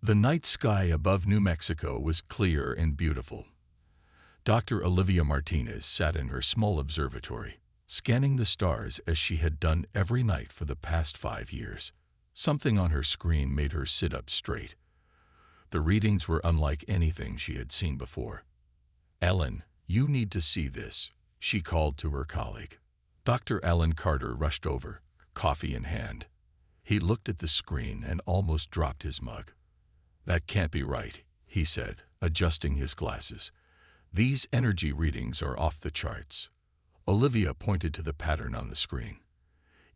The night sky above New Mexico was clear and beautiful. Dr. Olivia Martinez sat in her small observatory, scanning the stars as she had done every night for the past 5 years. Something on her screen made her sit up straight. The readings were unlike anything she had seen before. "Ellen, you need to see this," she called to her colleague. Dr. Alan Carter rushed over, coffee in hand. He looked at the screen and almost dropped his mug. "That can't be right," he said, adjusting his glasses. "These energy readings are off the charts." Olivia pointed to the pattern on the screen.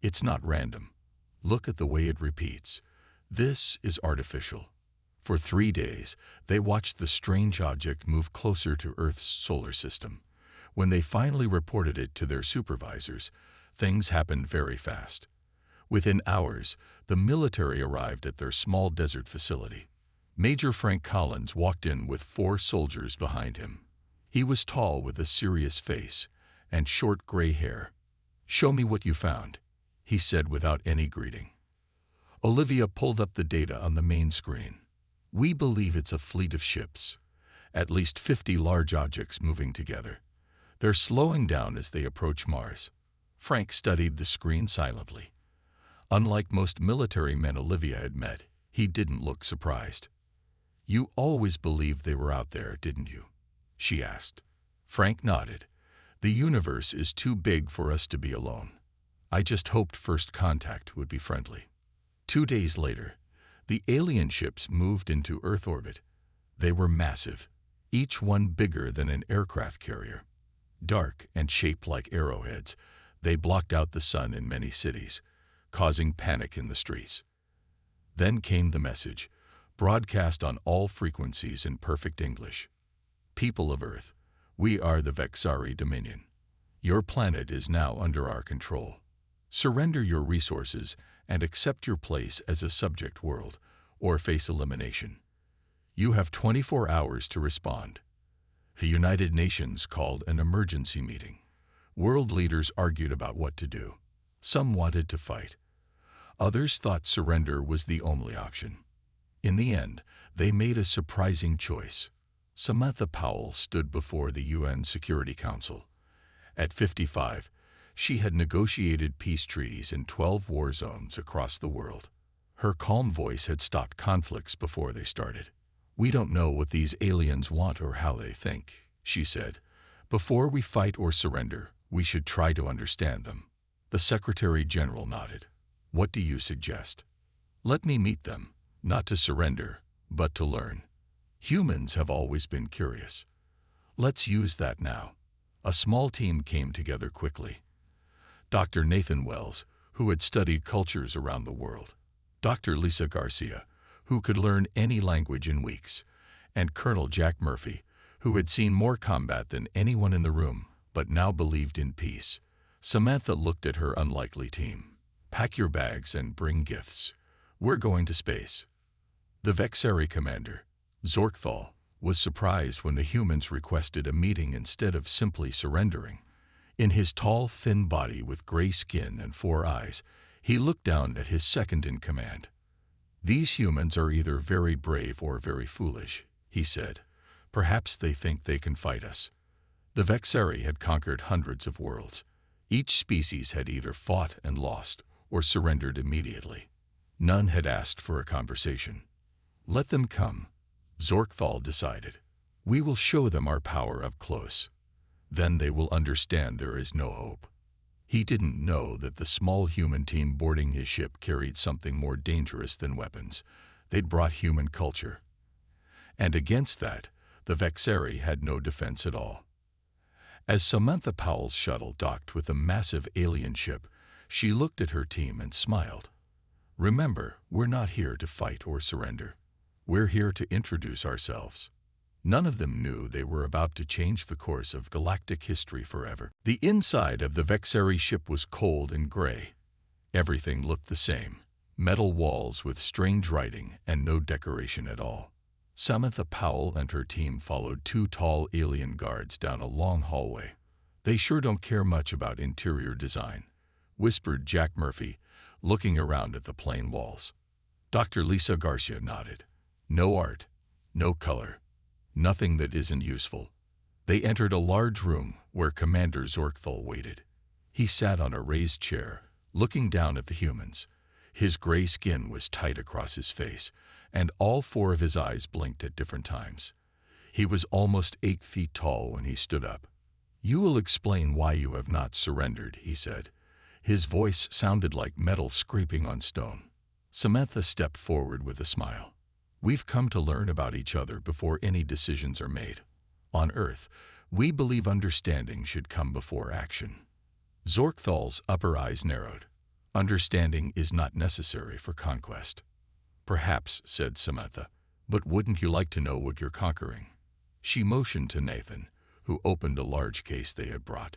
"It's not random. Look at the way it repeats. This is artificial." For 3 days, they watched the strange object move closer to Earth's solar system. When they finally reported it to their supervisors, things happened very fast. Within hours, the military arrived at their small desert facility. Major Frank Collins walked in with 4 soldiers behind him. He was tall with a serious face and short gray hair. "Show me what you found," he said without any greeting. Olivia pulled up the data on the main screen. "We believe it's a fleet of ships, at least 50 large objects moving together. They're slowing down as they approach Mars." Frank studied the screen silently. Unlike most military men Olivia had met, he didn't look surprised. "You always believed they were out there, didn't you?" she asked. Frank nodded. "The universe is too big for us to be alone. I just hoped first contact would be friendly." 2 days later, the alien ships moved into Earth orbit. They were massive, each one bigger than an aircraft carrier. Dark and shaped like arrowheads, they blocked out the sun in many cities, causing panic in the streets. Then came the message, broadcast on all frequencies in perfect English. "People of Earth, we are the Vexari Dominion. Your planet is now under our control. Surrender your resources and accept your place as a subject world, or face elimination. You have 24 hours to respond." The United Nations called an emergency meeting. World leaders argued about what to do. Some wanted to fight. Others thought surrender was the only option. In the end, they made a surprising choice. Samantha Powell stood before the UN Security Council. At 55, she had negotiated peace treaties in 12 war zones across the world. Her calm voice had stopped conflicts before they started. "We don't know what these aliens want or how they think," she said. "Before we fight or surrender, we should try to understand them." The Secretary General nodded. "What do you suggest?" "Let me meet them, not to surrender, but to learn. Humans have always been curious. Let's use that now." A small team came together quickly. Dr. Nathan Wells, who had studied cultures around the world, Dr. Lisa Garcia, who could learn any language in weeks, and Colonel Jack Murphy, who had seen more combat than anyone in the room, but now believed in peace. Samantha looked at her unlikely team. "Pack your bags and bring gifts. We're going to space." The Vexari commander, Zorkthal, was surprised when the humans requested a meeting instead of simply surrendering. In his tall, thin body with gray skin and 4 eyes, he looked down at his second-in-command. "These humans are either very brave or very foolish," he said. "Perhaps they think they can fight us." The Vexari had conquered hundreds of worlds. Each species had either fought and lost or surrendered immediately. None had asked for a conversation. "Let them come," Zorkthal decided. "We will show them our power up close. Then they will understand there is no hope." He didn't know that the small human team boarding his ship carried something more dangerous than weapons. They'd brought human culture. And against that, the Vexari had no defense at all. As Samantha Powell's shuttle docked with a massive alien ship, she looked at her team and smiled. "Remember, we're not here to fight or surrender. We're here to introduce ourselves." None of them knew they were about to change the course of galactic history forever. The inside of the Vexari ship was cold and gray. Everything looked the same. Metal walls with strange writing and no decoration at all. Samantha Powell and her team followed 2 tall alien guards down a long hallway. "They sure don't care much about interior design," whispered Jack Murphy, looking around at the plain walls. Dr. Lisa Garcia nodded. No art, no color, nothing that isn't useful. They entered a large room where Commander Zorkthal waited. He sat on a raised chair, looking down at the humans. His gray skin was tight across his face, and all four of his eyes blinked at different times. He was almost 8 feet tall when he stood up. "You will explain why you have not surrendered," he said. His voice sounded like metal scraping on stone. Samantha stepped forward with a smile. "We've come to learn about each other before any decisions are made. On Earth, we believe understanding should come before action." Zorkthal's upper eyes narrowed. "Understanding is not necessary for conquest." "Perhaps," said Samantha, "but wouldn't you like to know what you're conquering?" She motioned to Nathan, who opened a large case they had brought.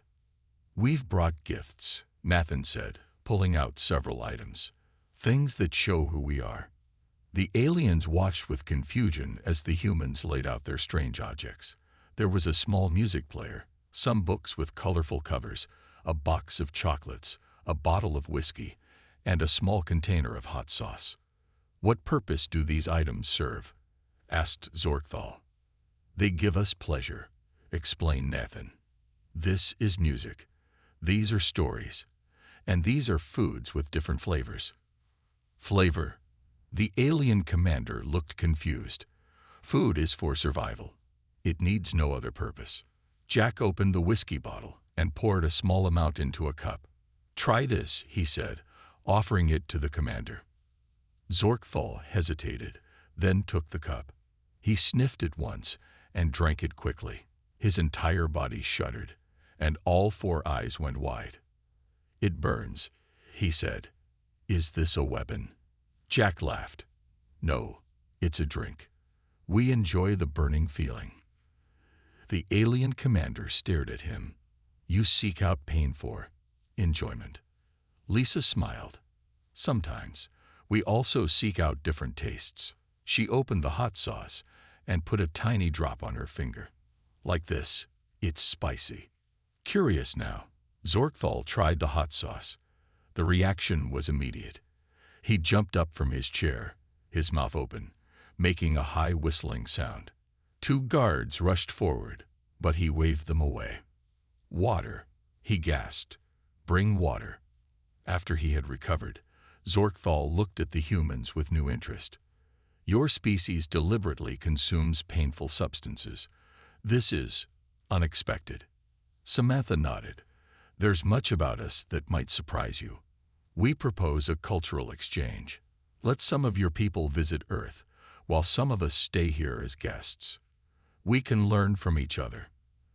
"We've brought gifts," Nathan said, pulling out several items. "Things that show who we are." The aliens watched with confusion as the humans laid out their strange objects. There was a small music player, some books with colorful covers, a box of chocolates, a bottle of whiskey, and a small container of hot sauce. "What purpose do these items serve?" asked Zorkthal. "They give us pleasure," explained Nathan. "This is music. These are stories. And these are foods with different flavors." "Flavor?" The alien commander looked confused. "Food is for survival. It needs no other purpose." Jack opened the whiskey bottle and poured a small amount into a cup. "Try this," he said, offering it to the commander. Zorkthal hesitated, then took the cup. He sniffed it once and drank it quickly. His entire body shuddered, and all four eyes went wide. "It burns," he said. "Is this a weapon?" Jack laughed. "No, it's a drink. We enjoy the burning feeling." The alien commander stared at him. "You seek out pain for enjoyment." Lisa smiled. "Sometimes. We also seek out different tastes." She opened the hot sauce and put a tiny drop on her finger. "Like this. It's spicy." Curious now, Zorkthal tried the hot sauce. The reaction was immediate. He jumped up from his chair, his mouth open, making a high whistling sound. 2 guards rushed forward, but he waved them away. "Water," he gasped. "Bring water." After he had recovered, Zorkthal looked at the humans with new interest. "Your species deliberately consumes painful substances. This is unexpected." Samantha nodded. "There's much about us that might surprise you. We propose a cultural exchange. Let some of your people visit Earth, while some of us stay here as guests. We can learn from each other."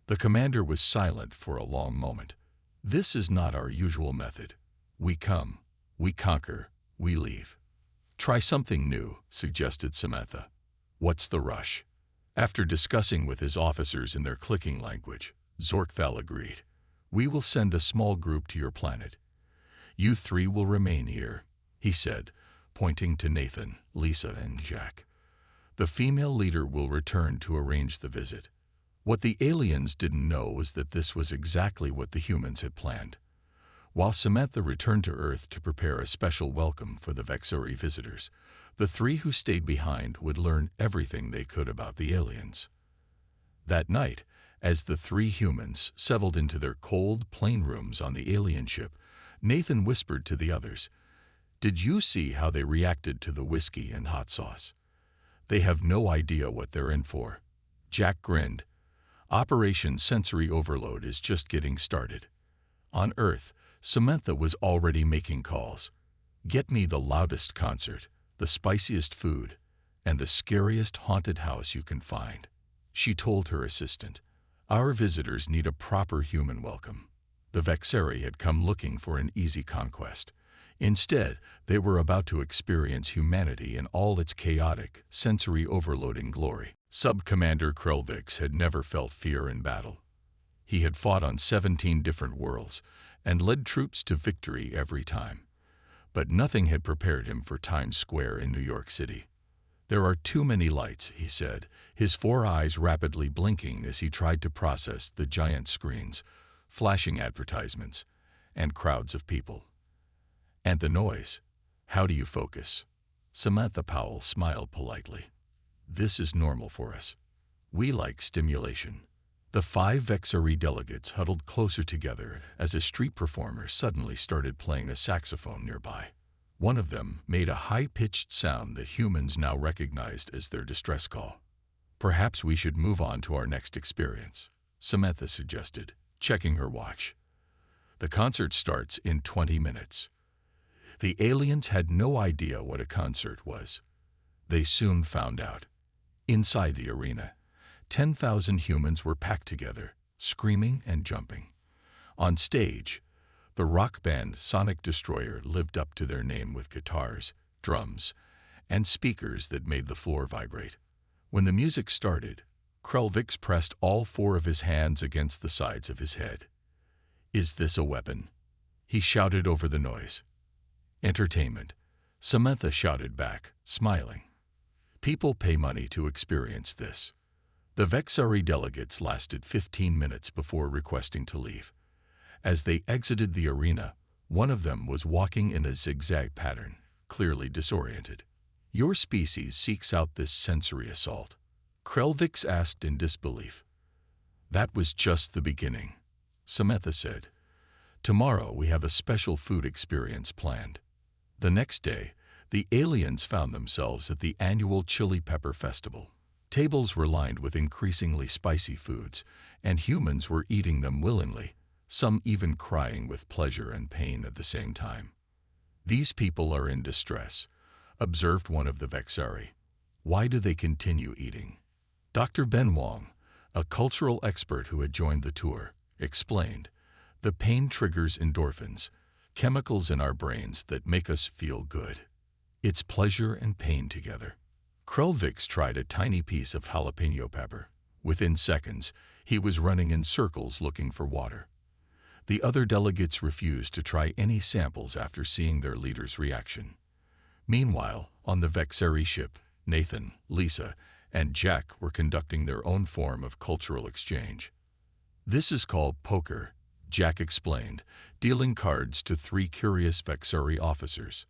The commander was silent for a long moment. "This is not our usual method. We come, we conquer, we leave." "Try something new," suggested Samantha. "What's the rush?" After discussing with his officers in their clicking language, Zorkthal agreed. "We will send a small group to your planet. You 3 will remain here," he said, pointing to Nathan, Lisa, and Jack. "The female leader will return to arrange the visit." What the aliens didn't know was that this was exactly what the humans had planned. While Samantha returned to Earth to prepare a special welcome for the Vexori visitors, the 3 who stayed behind would learn everything they could about the aliens. That night, as the 3 humans settled into their cold, plain rooms on the alien ship, Nathan whispered to the others, "Did you see how they reacted to the whiskey and hot sauce? They have no idea what they're in for." Jack grinned. "Operation Sensory Overload is just getting started." On Earth, Samantha was already making calls. "Get me the loudest concert, the spiciest food, and the scariest haunted house you can find." She told her assistant, "Our visitors need a proper human welcome." The Vexeri had come looking for an easy conquest. Instead, they were about to experience humanity in all its chaotic, sensory-overloading glory. Sub-Commander Krelvix had never felt fear in battle. He had fought on 17 different worlds and led troops to victory every time. But nothing had prepared him for Times Square in New York City. "There are too many lights," he said, his 4 eyes rapidly blinking as he tried to process the giant screens, flashing advertisements, and crowds of people. "And the noise. How do you focus?" Samantha Powell smiled politely. This is normal for us. We like stimulation. The 5 Vexari delegates huddled closer together as a street performer suddenly started playing a saxophone nearby. One of them made a high-pitched sound that humans now recognized as their distress call. Perhaps we should move on to our next experience, Samantha suggested, checking her watch. The concert starts in 20 minutes. The aliens had no idea what a concert was. They soon found out. Inside the arena, 10,000 humans were packed together, screaming and jumping. On stage, the rock band Sonic Destroyer lived up to their name with guitars, drums, and speakers that made the floor vibrate. When the music started, Krelvix pressed all 4 of his hands against the sides of his head. "Is this a weapon?" he shouted over the noise. "Entertainment," Samantha shouted back, smiling. "People pay money to experience this." The Vexari delegates lasted 15 minutes before requesting to leave. As they exited the arena, one of them was walking in a zigzag pattern, clearly disoriented. "Your species seeks out this sensory assault?" Krelvix asked in disbelief. "That was just the beginning," Samantha said. "Tomorrow we have a special food experience planned." The next day, the aliens found themselves at the annual Chili Pepper Festival. Tables were lined with increasingly spicy foods, and humans were eating them willingly, some even crying with pleasure and pain at the same time. "These people are in distress," observed one of the Vexari. "Why do they continue eating?" Dr. Ben Wong, a cultural expert who had joined the tour, explained, "The pain triggers endorphins, chemicals in our brains that make us feel good. It's pleasure and pain together." Krelvix tried a tiny piece of jalapeno pepper. Within seconds, he was running in circles looking for water. The other delegates refused to try any samples after seeing their leader's reaction. Meanwhile, on the Vexari ship, Nathan, Lisa, and Jack were conducting their own form of cultural exchange. "This is called poker," Jack explained, dealing cards to 3 curious Vexari officers.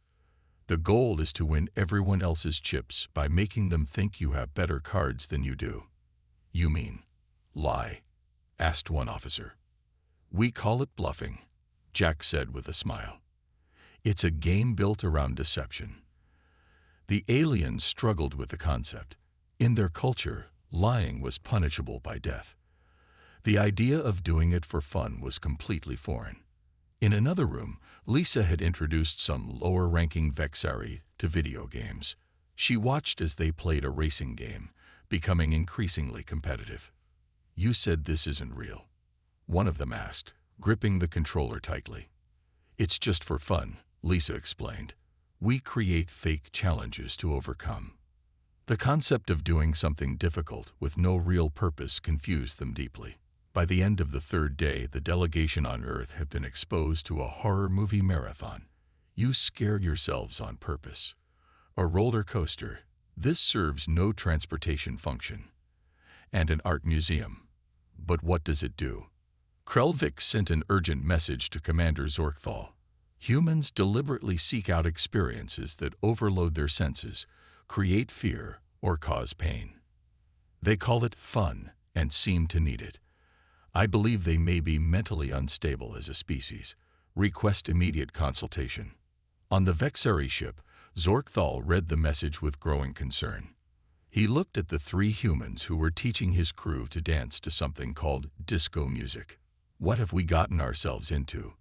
"The goal is to win everyone else's chips by making them think you have better cards than you do." "You mean lie?" asked one officer. "We call it bluffing," Jack said with a smile. "It's a game built around deception." The aliens struggled with the concept. In their culture, lying was punishable by death. The idea of doing it for fun was completely foreign. In another room, Lisa had introduced some lower-ranking Vexari to video games. She watched as they played a racing game, becoming increasingly competitive. "You said this isn't real," one of them asked, gripping the controller tightly. "It's just for fun," Lisa explained. "We create fake challenges to overcome." The concept of doing something difficult with no real purpose confused them deeply. By the end of the 3rd day, the delegation on Earth had been exposed to a horror movie marathon. You scare yourselves on purpose. A roller coaster. This serves no transportation function. And an art museum. But what does it do? Krelvix sent an urgent message to Commander Zorkthal. Humans deliberately seek out experiences that overload their senses, create fear, or cause pain. They call it fun and seem to need it. I believe they may be mentally unstable as a species. Request immediate consultation. On the Vexari ship, Zorkthal read the message with growing concern. He looked at the 3 humans who were teaching his crew to dance to something called disco music. "What have we gotten ourselves into?"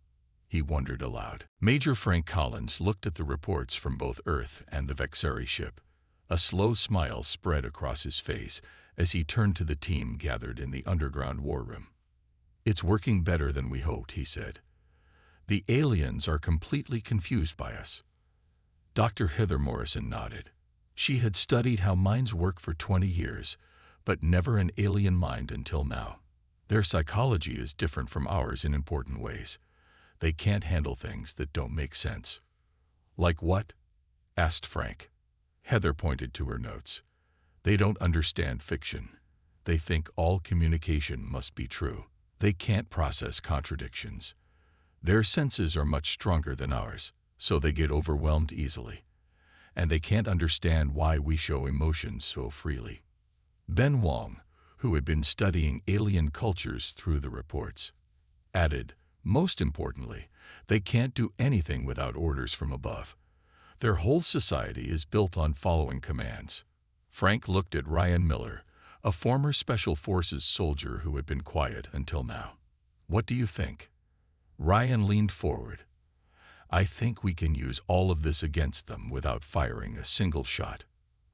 he wondered aloud. Major Frank Collins looked at the reports from both Earth and the Vexari ship. A slow smile spread across his face as he turned to the team gathered in the underground war room. "It's working better than we hoped," he said. "The aliens are completely confused by us." Dr. Heather Morrison nodded. She had studied how minds work for 20 years, but never an alien mind until now. Their psychology is different from ours in important ways. They can't handle things that don't make sense. "Like what?" asked Frank. Heather pointed to her notes. "They don't understand fiction. They think all communication must be true. They can't process contradictions. Their senses are much stronger than ours, so they get overwhelmed easily. and they can't understand why we show emotions so freely. Ben Wong, who had been studying alien cultures through the reports, added, most importantly, they can't do anything without orders from above. Their whole society is built on following commands. Frank looked at Ryan Miller, a former Special Forces soldier who had been quiet until now. What do you think? Ryan leaned forward. I think we can use all of this against them without firing a single shot.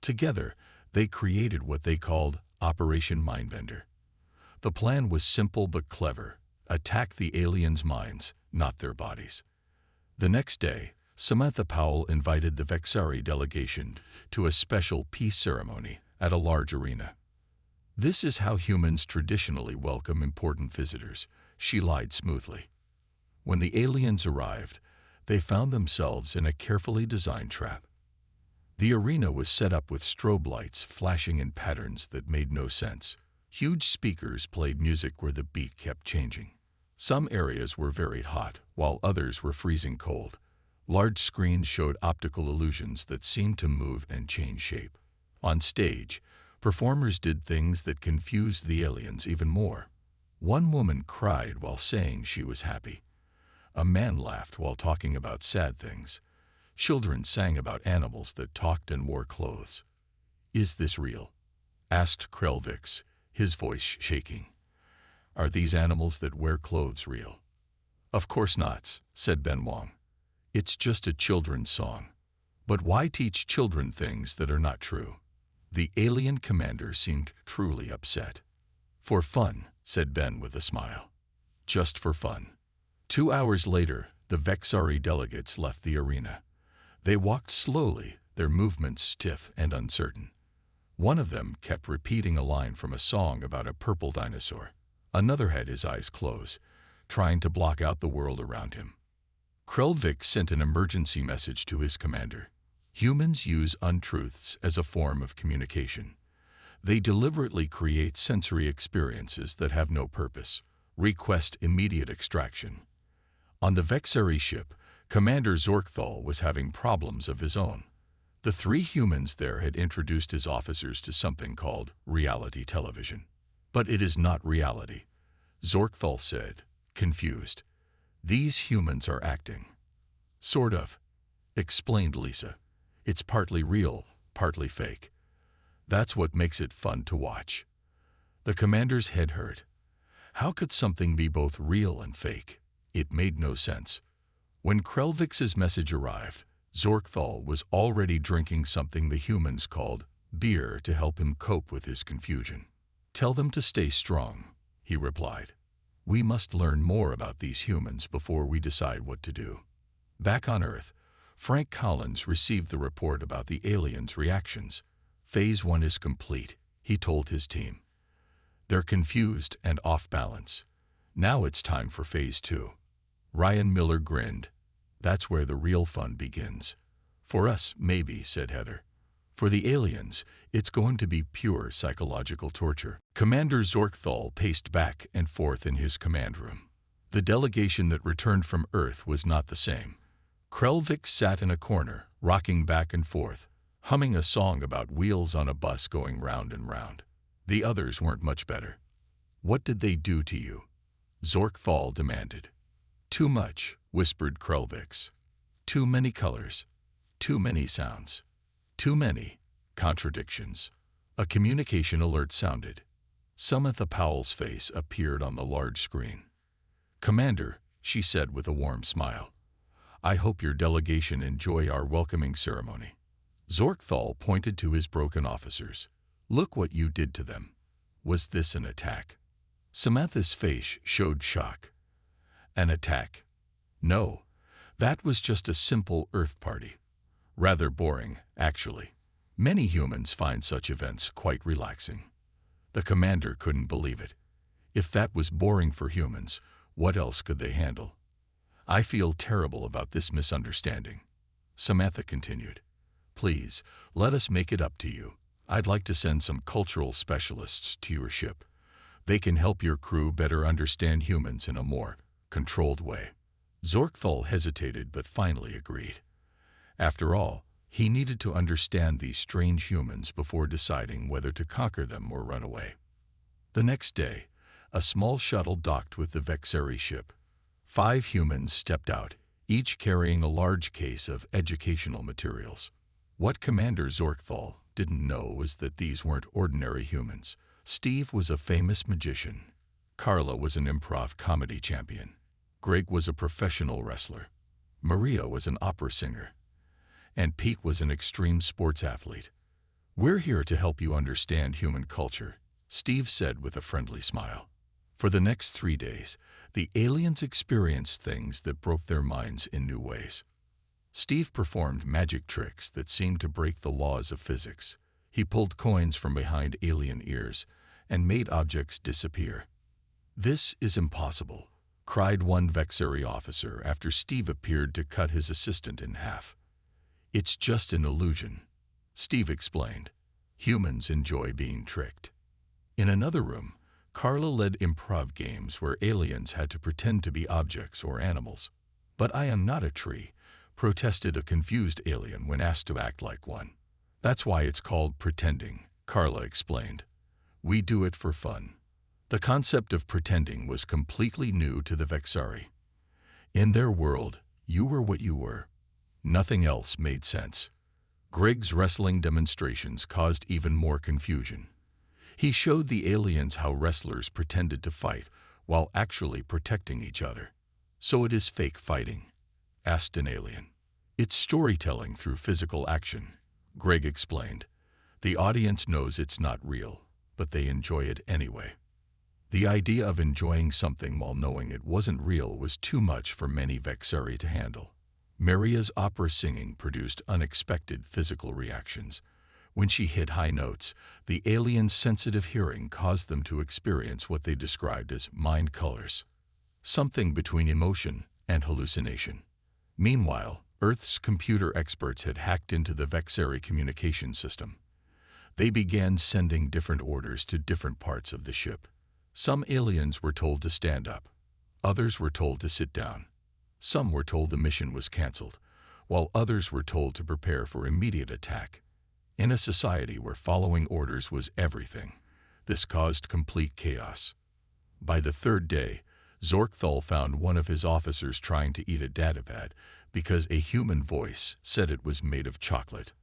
Together, they created what they called Operation Mindbender. The plan was simple but clever. Attack the aliens' minds, not their bodies. The next day, Samantha Powell invited the Vexari delegation to a special peace ceremony at a large arena. This is how humans traditionally welcome important visitors, she lied smoothly. When the aliens arrived, they found themselves in a carefully designed trap. The arena was set up with strobe lights flashing in patterns that made no sense. Huge speakers played music where the beat kept changing. Some areas were very hot, while others were freezing cold. Large screens showed optical illusions that seemed to move and change shape. On stage, performers did things that confused the aliens even more. One woman cried while saying she was happy. A man laughed while talking about sad things. Children sang about animals that talked and wore clothes. Is this real? Asked Krelvix, his voice shaking. Are these animals that wear clothes real? Of course not, said Ben Wong. It's just a children's song. But why teach children things that are not true? The alien commander seemed truly upset. For fun, said Ben with a smile. Just for fun. 2 hours later, the Vexari delegates left the arena. They walked slowly, their movements stiff and uncertain. One of them kept repeating a line from a song about a purple dinosaur. Another had his eyes closed, trying to block out the world around him. Krelvik sent an emergency message to his commander. Humans use untruths as a form of communication. They deliberately create sensory experiences that have no purpose. Request immediate extraction. On the Vexari ship, Commander Zorkthal was having problems of his own. The 3 humans there had introduced his officers to something called reality television. But it is not reality, Zorkthal said, confused. These humans are acting. Sort of, explained Lisa. It's partly real, partly fake. That's what makes it fun to watch. The commander's head hurt. How could something be both real and fake? It made no sense. When Krelvix's message arrived, Zorkthal was already drinking something the humans called beer to help him cope with his confusion. Tell them to stay strong, he replied. We must learn more about these humans before we decide what to do. Back on Earth, Frank Collins received the report about the aliens' reactions. Phase 1 is complete, he told his team. They're confused and off balance. Now it's time for Phase 2. Ryan Miller grinned. That's where the real fun begins. For us, maybe, said Heather. For the aliens, it's going to be pure psychological torture. Commander Zorkthal paced back and forth in his command room. The delegation that returned from Earth was not the same. Krelvik sat in a corner, rocking back and forth, humming a song about wheels on a bus going round and round. The others weren't much better. What did they do to you? Zorkthal demanded. Too much, whispered Krelvix. Too many colors. Too many sounds. Too many contradictions. A communication alert sounded. Samantha Powell's face appeared on the large screen. Commander, she said with a warm smile, I hope your delegation enjoy our welcoming ceremony. Zorkthal pointed to his broken officers. Look what you did to them. Was this an attack? Samantha's face showed shock. An attack? No, that was just a simple Earth party. Rather boring, actually. Many humans find such events quite relaxing. The commander couldn't believe it. If that was boring for humans, what else could they handle? I feel terrible about this misunderstanding. Samantha continued. Please, let us make it up to you. I'd like to send some cultural specialists to your ship. They can help your crew better understand humans in a more controlled way. Zorkthal hesitated but finally agreed. After all, He needed to understand these strange humans before deciding whether to conquer them or run away. The next day, a small shuttle docked with the Vexeri ship. 5 humans stepped out, each carrying a large case of educational materials. What Commander Zorkthal didn't know was that these weren't ordinary humans. Steve was a famous magician. Carla was an improv comedy champion. Greg was a professional wrestler. Maria was an opera singer. And Pete was an extreme sports athlete. "We're here to help you understand human culture," Steve said with a friendly smile. For the next 3 days, the aliens experienced things that broke their minds in new ways. Steve performed magic tricks that seemed to break the laws of physics. He pulled coins from behind alien ears and made objects disappear. "This is impossible," cried one Vexeri officer after Steve appeared to cut his assistant in half. "It's just an illusion," Steve explained. "Humans enjoy being tricked." In another room, Carla led improv games where aliens had to pretend to be objects or animals. "But I am not a tree," protested a confused alien when asked to act like one. "That's why it's called pretending," Carla explained. "We do it for fun." The concept of pretending was completely new to the Vexari. In their world, you were what you were. Nothing else made sense. Greg's wrestling demonstrations caused even more confusion. He showed the aliens how wrestlers pretended to fight while actually protecting each other. "So it is fake fighting?" asked an alien. "It's storytelling through physical action," Greg explained. "The audience knows it's not real, but they enjoy it anyway." The idea of enjoying something while knowing it wasn't real was too much for many Vexeri to handle. Maria's opera singing produced unexpected physical reactions. When she hit high notes, the aliens' sensitive hearing caused them to experience what they described as mind colors, something between emotion and hallucination. Meanwhile, Earth's computer experts had hacked into the Vexeri communication system. They began sending different orders to different parts of the ship. Some aliens were told to stand up. Others were told to sit down. Some were told the mission was canceled, while others were told to prepare for immediate attack. In a society where following orders was everything, this caused complete chaos. By the 3rd day, Zorkthal found one of his officers trying to eat a datapad because a human voice said it was made of chocolate.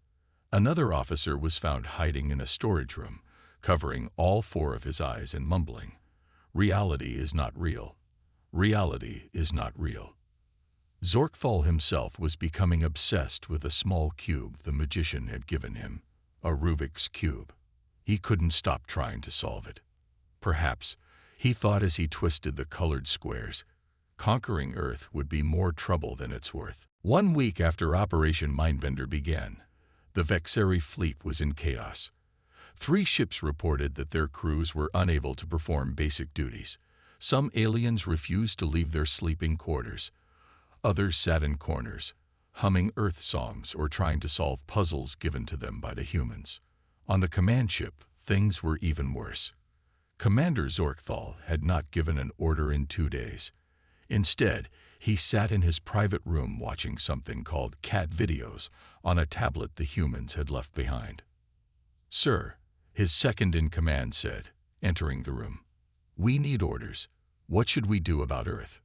Another officer was found hiding in a storage room, covering all 4 of his eyes and mumbling, "Reality is not real. Reality is not real." Zorkthal himself was becoming obsessed with a small cube the magician had given him, a Rubik's Cube. He couldn't stop trying to solve it. Perhaps, he thought as he twisted the colored squares, conquering Earth would be more trouble than it's worth. 1 week after Operation Mindbender began, the Vexeri fleet was in chaos. 3 ships reported that their crews were unable to perform basic duties. Some aliens refused to leave their sleeping quarters. Others sat in corners, humming Earth songs or trying to solve puzzles given to them by the humans. On the command ship, things were even worse. Commander Zorkthal had not given an order in 2 days. Instead, he sat in his private room watching something called cat videos on a tablet the humans had left behind. "Sir," his second-in-command said, entering the room, "we need orders. What should we do about Earth?"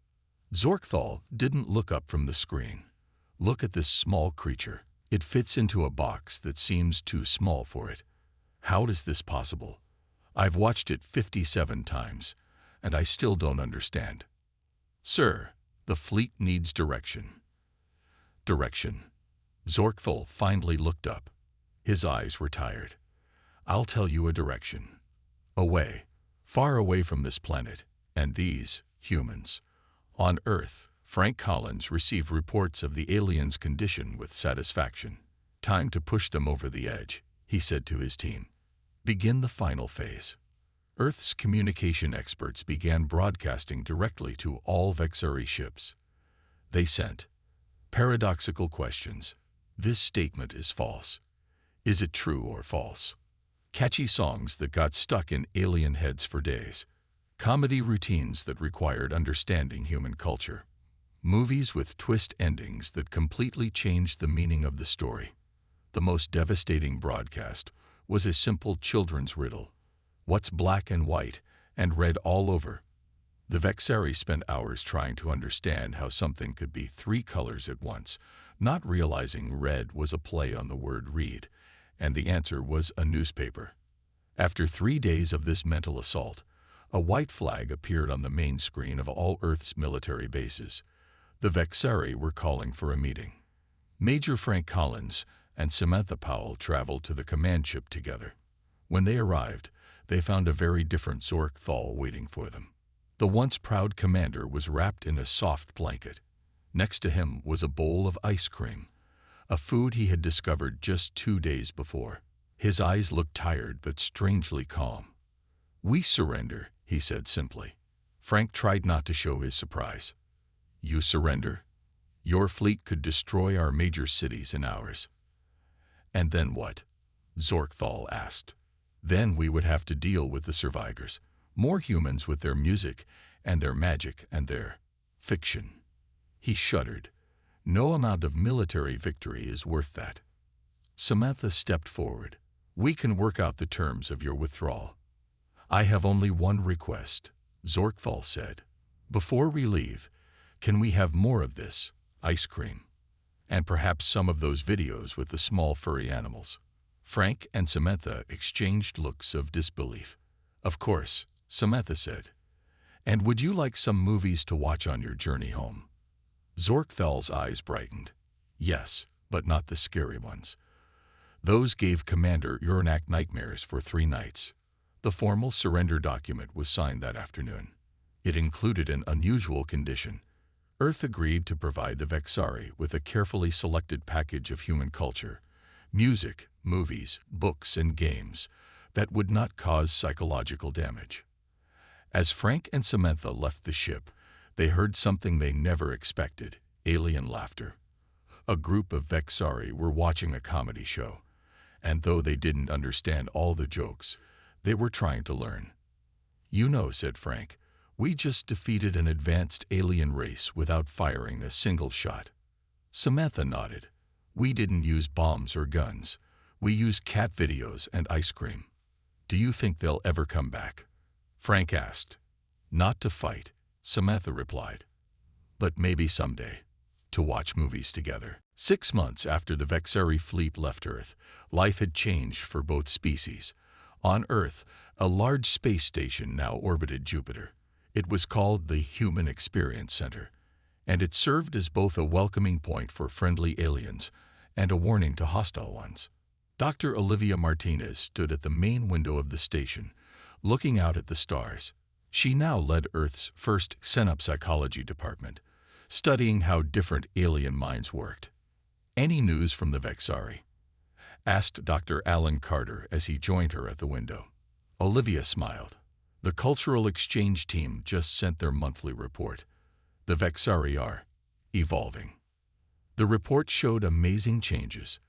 Zorkthal didn't look up from the screen. "Look at this small creature. It fits into a box that seems too small for it. How is this possible? I've watched it 57 times, and I still don't understand." "Sir, the fleet needs direction." "Direction." Zorkthal finally looked up. His eyes were tired. "I'll tell you a direction. Away, far away from this planet, and these humans. On Earth, Frank Collins received reports of the aliens' condition with satisfaction. Time to push them over the edge, he said to his team. Begin the final phase. Earth's communication experts began broadcasting directly to all Vexeri ships. They sent paradoxical questions. This statement is false. Is it true or false? Catchy songs that got stuck in alien heads for days. Comedy routines that required understanding human culture. Movies with twist endings that completely changed the meaning of the story. The most devastating broadcast was a simple children's riddle. What's black and white and red all over? The Vexari spent hours trying to understand how something could be three colors at once, not realizing red was a play on the word read, and the answer was a newspaper. After 3 days of this mental assault, a white flag appeared on the main screen of all Earth's military bases. The Vexari were calling for a meeting. Major Frank Collins and Samantha Powell traveled to the command ship together. When they arrived, they found a very different Zorkthal waiting for them. The once proud commander was wrapped in a soft blanket. Next to him was a bowl of ice cream, a food he had discovered just 2 days before. His eyes looked tired but strangely calm. "We surrender," he said simply. Frank tried not to show his surprise. "You surrender? Your fleet could destroy our major cities in hours." "And then what?" Zorkthal asked. "Then we would have to deal with the survivors, more humans with their music and their magic and their fiction." He shuddered. "No amount of military victory is worth that." Samantha stepped forward. "We can work out the terms of your withdrawal." "I have only one request," Zorkthal said. "Before we leave, can we have more of this ice cream? And perhaps some of those videos with the small furry animals?" Frank and Samantha exchanged looks of disbelief. "Of course," Samantha said. "And would you like some movies to watch on your journey home?" Zorkthal's eyes brightened. "Yes, but not the scary ones. Those gave Commander Uranak nightmares for 3 nights." The formal surrender document was signed that afternoon. It included an unusual condition. Earth agreed to provide the Vexari with a carefully selected package of human culture, music, movies, books, and games that would not cause psychological damage. As Frank and Samantha left the ship, they heard something they never expected: alien laughter. A group of Vexari were watching a comedy show, and though they didn't understand all the jokes, they were trying to learn. "You know," said Frank, "we just defeated an advanced alien race without firing a single shot." Samantha nodded. "We didn't use bombs or guns. We used cat videos and ice cream." "Do you think they'll ever come back?" Frank asked. "Not to fight," Samantha replied. "But maybe someday, to watch movies together." 6 months after the Vexari fleet left Earth, life had changed for both species. On Earth, a large space station now orbited Jupiter. It was called the Human Experience Center, and it served as both a welcoming point for friendly aliens and a warning to hostile ones. Dr. Olivia Martinez stood at the main window of the station, looking out at the stars. She now led Earth's first xenopsychology department, studying how different alien minds worked. "Any news from the Vexari?" asked Dr. Alan Carter as he joined her at the window. Olivia smiled. "The cultural exchange team just sent their monthly report. The Vexari are evolving." The report showed amazing changes.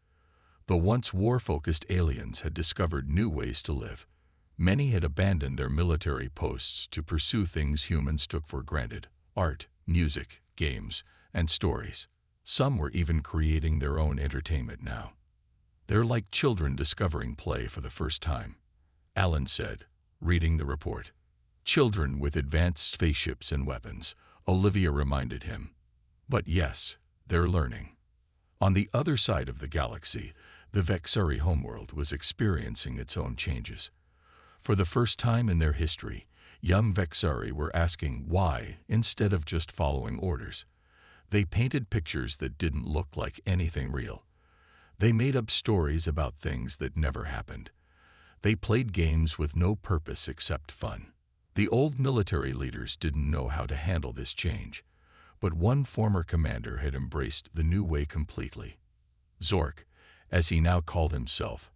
The once war-focused aliens had discovered new ways to live. Many had abandoned their military posts to pursue things humans took for granted: art, music, games, and stories. Some were even creating their own entertainment now. "They're like children discovering play for the first time," Alan said, reading the report. "Children with advanced spaceships and weapons," Olivia reminded him. "But yes, they're learning." On the other side of the galaxy, the Vexari homeworld was experiencing its own changes. For the first time in their history, young Vexari were asking why instead of just following orders. They painted pictures that didn't look like anything real. They made up stories about things that never happened. They played games with no purpose except fun. The old military leaders didn't know how to handle this change, but one former commander had embraced the new way completely. Zork, as he now called himself,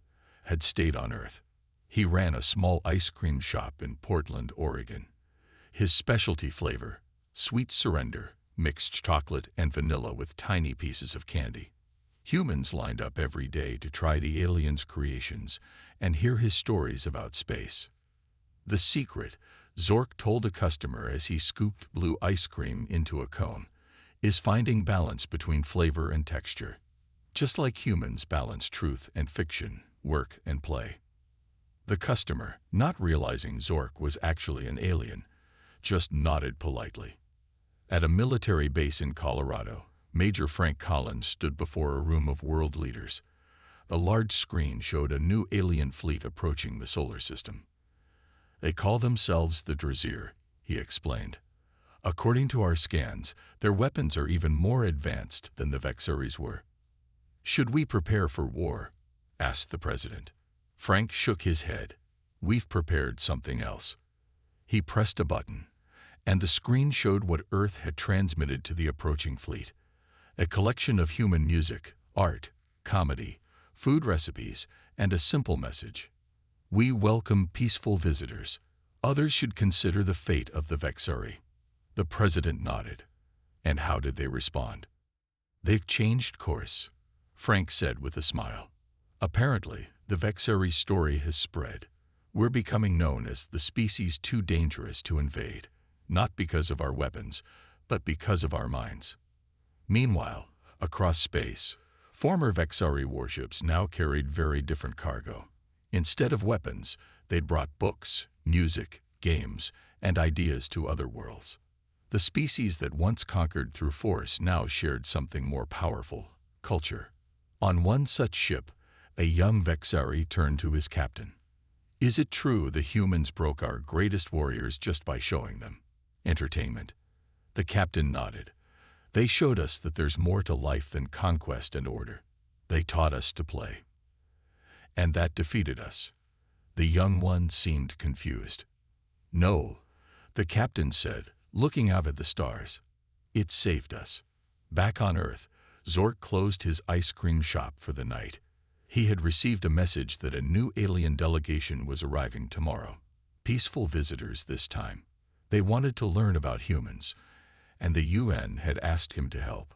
had stayed on Earth. He ran a small ice cream shop in Portland, Oregon. His specialty flavor: sweet surrender, mixed chocolate and vanilla with tiny pieces of candy. Humans lined up every day to try the aliens' creations and hear his stories about space. "The secret," Zork told a customer as he scooped blue ice cream into a cone, "is finding balance between flavor and texture. just like humans balance truth and fiction, work and play. The customer, not realizing Zork was actually an alien, just nodded politely. At a military base in Colorado, Major Frank Collins stood before a room of world leaders. A large screen showed a new alien fleet approaching the solar system. They call themselves the Drazir, he explained. According to our scans, their weapons are even more advanced than the Vexaris were. Should we prepare for war? Asked the president. Frank shook his head. We've prepared something else. He pressed a button, and the screen showed what Earth had transmitted to the approaching fleet. A collection of human music, art, comedy, food recipes, and a simple message. We welcome peaceful visitors. Others should consider the fate of the Vexari. The president nodded. And how did they respond? They've changed course, Frank said with a smile. Apparently, the Vexari's story has spread. We're becoming known as the species too dangerous to invade, not because of our weapons, but because of our minds. Meanwhile, across space, former Vexari warships now carried very different cargo. Instead of weapons, they'd brought books, music, games, and ideas to other worlds. The species that once conquered through force now shared something more powerful: culture. On one such ship, a young Vexari turned to his captain. Is it true the humans broke our greatest warriors just by showing them entertainment? The captain nodded. They showed us that there's more to life than conquest and order. They taught us to play. And that defeated us. The young one seemed confused. No, the captain said, looking out at the stars. It saved us. Back on Earth, Zork closed his ice cream shop for the night. He had received a message that a new alien delegation was arriving tomorrow. Peaceful visitors this time. They wanted to learn about humans, and the UN had asked him to help.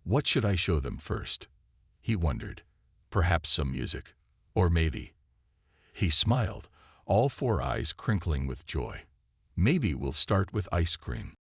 What should I show them first? He wondered. Perhaps some music. Or maybe. He smiled, all four eyes crinkling with joy. Maybe we'll start with ice cream.